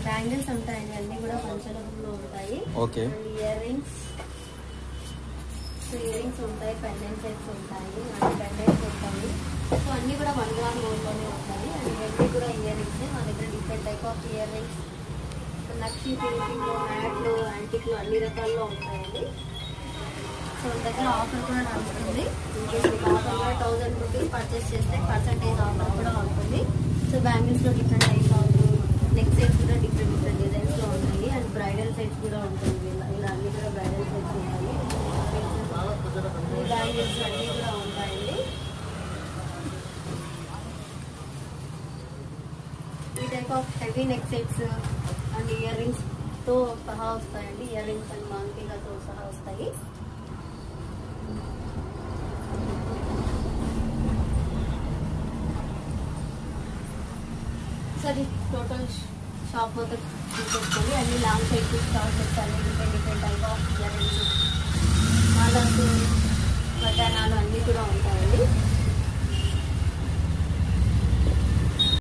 Bangles ఉంటాయండి, అన్ని కూడా పంచలోహంలో ఉంటాయి. ఓకే. ఇయర్ రింగ్స్ ఉంటాయి, పెండెంట్ సెట్స్ ఉంటాయి, అండ్ పెండెంట్స్ ఉంటాయి. సో అన్ని కూడా 1 గ్రామ్ గోల్డ్లోనే ఉంటాయి. అండ్ ఇవన్నీ కూడా ఇయర్ రింగ్స్. మా దగ్గర different type of ear rings, నక్షి ఫినిషింగ్లో, మ్యాట్లు, యాంటిక్లో అన్ని రకాల్లో ఉంటాయండి. సో మన దగ్గర ఆఫర్ కూడా నడుస్తుంది. ఇన్కేస్ మీకు ఆఫర్ కూడా 1000 రూపీస్ పర్చేస్ చేస్తే పర్సంటేజ్ ఆఫర్ కూడా ఉంటుంది. సో బ్యాంగిల్స్లో different type of neck sets కూడా డిఫరెంట్ డిజైన్స్లో ఉంటాయి. అండ్ బ్రైడల్ సెట్స్ కూడా ఉంటుంది. ఇలా అన్ని కూడా బ్రైడల్ సెట్స్ ఉంటాయి. బ్యాంగిల్స్ అన్నీ కూడా ఉంటాయండి. ఈ type of heavy neck sets and ear రింగ్స్తో సహా వస్తాయండి. ఇయర్ రింగ్స్ అండ్ మాంకీలతో సహా వస్తాయి. సరే టోటల్ షాప్ మొత్తం చూసేసుకోండి. అన్ని లాంగ్ సైజ్ షార్ట్ సెట్స్ అన్ని different type of year rings, మాలర్స్, వడ్డానాలు అన్నీ కూడా ఉంటాయి.